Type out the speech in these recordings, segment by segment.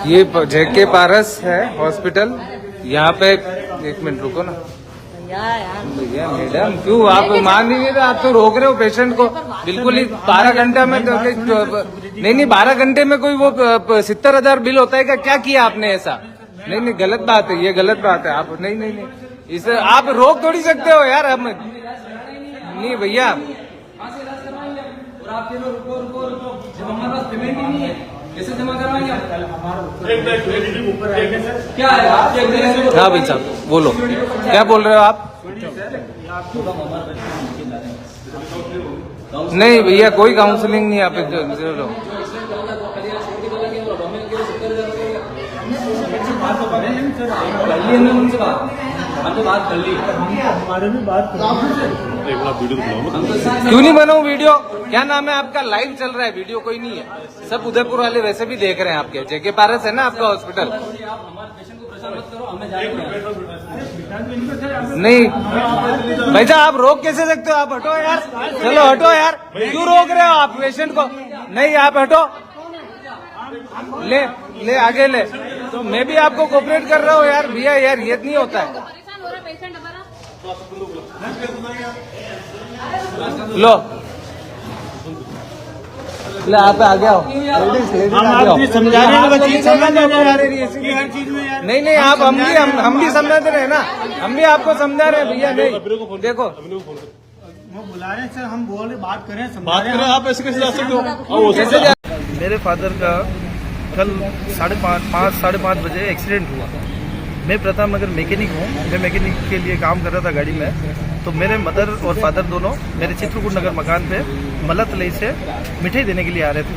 ये जेके पारस है हॉस्पिटल। यहाँ पे एक मिनट रुको ना भैया। मैडम क्यों आप मान नहीं रहे? आप तो रोक रहे हो पेशेंट को बिल्कुल ही। 12 घंटे में तो नहीं 12 घंटे में कोई वो 70,000 बिल होता है क्या? क्या किया आपने ऐसा? नहीं गलत बात है, ये गलत बात है। आप नहीं इसे आप रोक थोड़ी सकते हो यार। हम नहीं भैया कैसे जमा करवाएंगे? क्या है? हाँ भाई साहब बोलो, क्या बोल रहे हो आप? नहीं भैया कोई काउंसलिंग नहीं यहाँ पे। चलो बात कर ली, हमारे भी बात क्यों नहीं बनाऊं वीडियो? क्या नाम है आपका? लाइव चल रहा है, वीडियो कोई नहीं है। सब उदयपुर वाले वैसे भी देख रहे हैं आपके। जेके पारस है ना आपका हॉस्पिटल। नहीं भाई साहब आप रोक कैसे सकते हो? आप हटो यार, चलो हटो यार। क्यों रोक रहे हो आप पेशेंट को? नहीं आप हटो, ले आगे ले। तो मैं भी आपको कोऑपरेट कर रहा हूँ यार। भैया यार ये नहीं होता है। लो ले आप आगे आओ। लेडीज समझा नहीं आप हम भी समझा रहे हैं ना। हम भी आपको समझा रहे हैं भैया। नहीं देखो वो बुला रहे हैं सर, हम बोल रहे बात करें आप ऐसे कैसे जा सकते हो? मेरे फादर का कल 5:30 बजे एक्सीडेंट हुआ। मैं प्रताप नगर मैकेनिक हूँ। मैं मैकेनिक के लिए काम कर रहा था गाड़ी में। तो मेरे मदर और फादर दोनों मेरे चित्रकूट नगर मकान पे मलतलई से मिठाई देने के लिए आ रहे थे।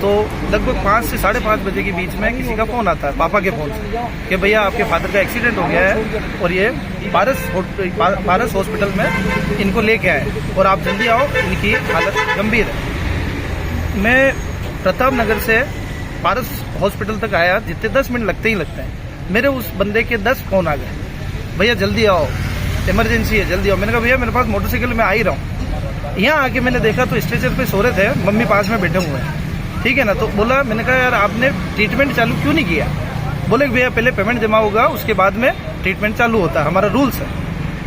तो लगभग 5 से 5:30 बजे के बीच में किसी का फ़ोन आता है, पापा के फ़ोन से, कि भैया आपके फादर का एक्सीडेंट हो गया है और ये पारस हॉस्पिटल में इनको लेके आए और आप जल्दी आओ, इनकी हालत गंभीर है। मैं प्रताप नगर से पारस हॉस्पिटल तक आया, जितने 10 मिनट लगते ही लगते हैं। मेरे उस बंदे के 10 फोन आ गए, भैया जल्दी आओ, इमरजेंसी है, जल्दी आओ। मैंने कहा भैया मेरे पास मोटरसाइकिल में आ ही रहा हूँ। यहाँ आके मैंने देखा तो स्ट्रेचर पे सो रहे थे, मम्मी पास में बैठे हुए हैं, ठीक है ना। तो बोला, मैंने कहा यार आपने ट्रीटमेंट चालू क्यों नहीं किया? बोले भैया पहले पेमेंट जमा होगा, उसके बाद में ट्रीटमेंट चालू होता है, हमारा रूल्स है।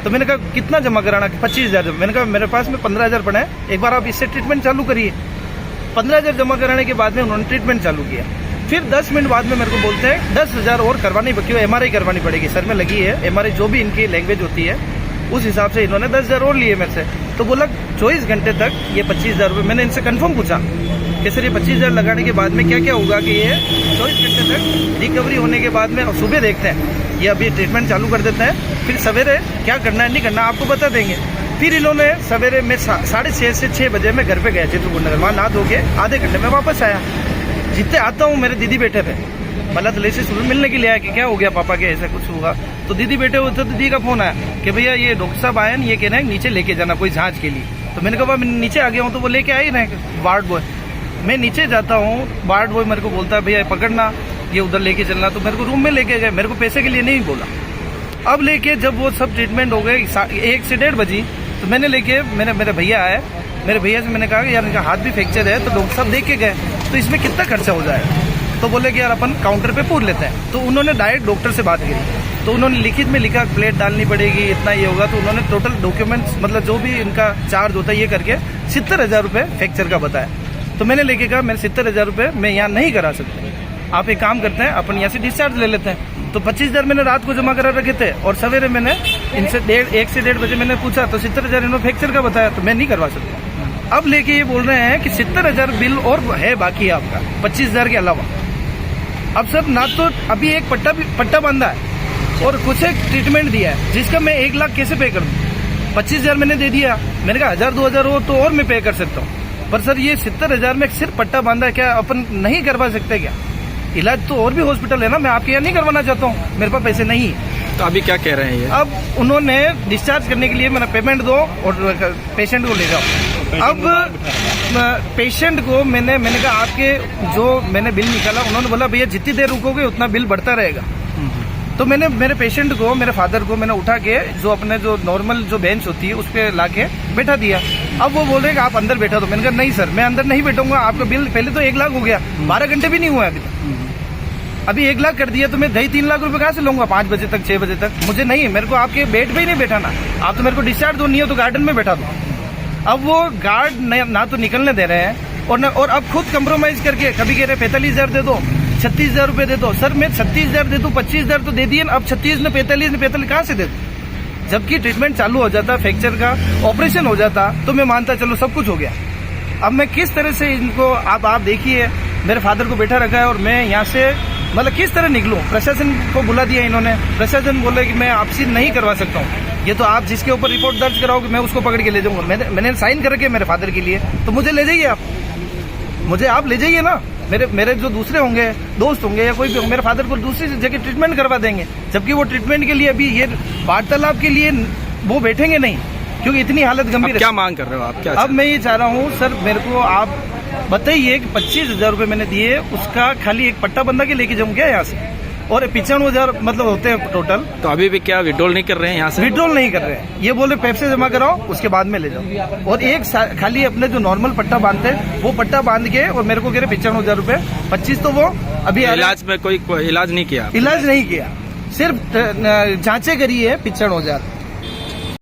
तो मैंने कहा कितना जमा कराना? 25,000। मैंने कहा मेरे पास में 15,000 पड़े हैं, एक बार आप इससे ट्रीटमेंट चालू करिए। 15,000 जमा कराने के बाद में उन्होंने ट्रीटमेंट चालू किया। फिर 10 मिनट बाद में मेरे को बोलते हैं 10,000 और करवानी, क्यों MRI करवानी पड़ेगी, सर में लगी है MRI, जो भी इनकी लैंग्वेज होती है उस हिसाब से इन्होंने 10,000 और लिए मेरे से। तो बोला 24 घंटे तक ये 25,000 रुपये। मैंने इनसे कंफर्म पूछा कि सर ये 25,000 लगाने के बाद में क्या क्या होगा, कि ये 24 घंटे तक रिकवरी होने के बाद में सुबह देखते हैं, ये अभी ट्रीटमेंट चालू कर देते हैं, फिर सवेरे क्या करना है नहीं करना आपको बता देंगे। फिर इन्होंने सवेरे में 6:30 से 6 बजे मैं घर पे गया चित्रकूट नगर, वहाँ नहा धो के आधे घंटे में वापस आया। जितने आता हूँ मेरे दीदी बैठे थे, मलतलई से सुबह मिलने के लिए आया कि क्या हो गया पापा के, ऐसा कुछ हुआ। तो दीदी बैठे हुए थे, तो दीदी का फोन आया कि भैया ये डॉक्टर साहब आए, ये कह रहे हैं नीचे लेके जाना कोई जांच के लिए। तो मैंने कहा मैं नीचे आ गया हूँ, तो वो लेके आ ही रहे वार्ड बॉय। मैं नीचे जाता हूँ, वार्ड बॉय मेरे को बोलता है भैया पकड़ना, ये उधर लेके चलना। तो मेरे को रूम में लेके गए, मेरे को पैसे के लिए नहीं बोला। अब लेके जब वो सब ट्रीटमेंट हो गए 1 से 1:30 बजे, तो मैंने लेके मेरे भैया आए, मेरे भैया से मैंने कहा कि यार इनका हाथ भी फ्रैक्चर है, तो डॉक्टर साहब देख के गए, तो इसमें कितना खर्चा हो जाएगा? तो बोले कि यार अपन काउंटर पे पूछ लेते हैं। तो उन्होंने डायरेक्ट डॉक्टर से बात करी, तो उन्होंने लिखित में लिखा प्लेट डालनी पड़ेगी, इतना ये होगा। तो उन्होंने टोटल डॉक्यूमेंट्स मतलब जो भी इनका चार्ज होता है ये करके 70,000 रुपये फ्रैक्चर का बताया। तो मैंने लेके कहा मेरे 70,000 रुपये मैं यहाँ नहीं करा सकते, आप एक काम करते हैं अपन यहाँ से डिस्चार्ज ले लेते हैं। तो 25,000 मैंने रात को जमा करा रखे थे और सवेरे मैंने इनसे 1 से 1:30 बजे मैंने पूछा, तो 70,000 इन्होंने फ्रैक्चर का बताया, तो मैं नहीं करवा सकता। अब लेके ये बोल रहे हैं कि 70,000 बिल और है बाकी है आपका 25,000 के अलावा। अब सर ना तो अभी एक पट्टा बांधा है और कुछ एक ट्रीटमेंट दिया है, जिसका मैं 1 लाख कैसे पे कर दूँ? 25,000 मैंने दे दिया, मैंने कहा 1,000-2,000 हो तो और मैं पे कर सकता हूँ, पर सर ये 70,000 में सिर्फ पट्टा बांधा है, क्या अपन नहीं करवा सकते क्या? इलाज तो और भी हॉस्पिटल है ना, मैं आपके यहाँ नहीं करवाना चाहता हूँ, मेरे पास पैसे नहीं है। तो अभी क्या कह रहे हैं ये? अब उन्होंने डिस्चार्ज करने के लिए मेरा पेमेंट दो और पेशेंट को ले जाओ। अब पेशेंट को मैंने कहा आपके जो मैंने बिल निकाला, उन्होंने बोला भैया जितनी देर रुकोगे उतना बिल बढ़ता रहेगा। तो मैंने मेरे पेशेंट को, मेरे फादर को मैंने उठा के जो अपने जो नॉर्मल जो बेंच होती है उस पर ला के बैठा दिया। अब वो बोल रहे कि आप अंदर बैठा दो। मैंने कहा नहीं सर मैं अंदर नहीं बैठूंगा, आपका बिल पहले तो 1 लाख हो गया, 12 घंटे भी नहीं हुआ अभी तक। अभी 1 लाख कर दिया तो मैं 2.5-3 लाख रुपए कहाँ से लूंगा 5 बजे तक 6 बजे तक? मुझे नहीं, मेरे को आपके बेड पे ही नहीं बैठाना। आप तो मेरे को डिस्चार्ज दो, नहीं हो तो गार्डन में बैठा दो। अब वो गार्ड ना तो निकलने दे रहे हैं और अब खुद कंप्रोमाइज करके कभी कह रहे 45,000 दे दो, 36,000 रुपए दे दो। सर मैं 36,000 दे दूं, 25,000 तो दे दिए, अब 36 ने 45 कहाँ से दे दूं? जबकि ट्रीटमेंट चालू हो जाता, फ्रैक्चर का ऑपरेशन हो जाता तो मैं मानता चलो सब कुछ हो गया। अब मैं किस तरह से इनको आप देखिए, मेरे फादर को बैठा रखा है और मैं यहाँ से मतलब किस तरह निकलूं? प्रशासन को बुला दिया इन्होंने, प्रशासन बोले कि मैं आपसे नहीं करवा सकता हूँ, ये तो आप जिसके ऊपर रिपोर्ट दर्ज कराओगे मैं उसको पकड़ के ले जाऊंगा। मैंने साइन कर रखे मेरे फादर के लिए, तो मुझे ले जाइए आप, मुझे आप ले जाइए ना। मेरे जो दूसरे होंगे, दोस्त होंगे या कोई भी होंगे, मेरे फादर को दूसरी जगह ट्रीटमेंट करवा देंगे, जबकि वो ट्रीटमेंट के लिए अभी ये वार्तालाप के लिए वो बैठेंगे नहीं, क्योंकि इतनी हालत गंभीर है। क्या मांग कर रहे हो आप? क्या अब मैं ये चाह रहा हूँ सर, मेरे को आप बताइए कि 25,000 रुपए मैंने दिए, उसका खाली एक पट्टा बंधा के लेके जाऊँ क्या यहाँ से? और 95,000 मतलब होते हैं टोटल। तो अभी भी क्या विड्रॉल नहीं कर रहे हैं यहाँ से? विड्रॉल नहीं कर रहे हैं, ये बोले पैसे जमा कराओ उसके बाद में ले जाओ। और एक खाली अपने जो नॉर्मल पट्टा बांधते हैं वो पट्टा बांध के, और मेरे को कह रहे 95,000 रुपए, 25 तो वो अभी इलाज में कोई इलाज नहीं किया? इलाज नहीं किया, सिर्फ जांचें करी है 95,000।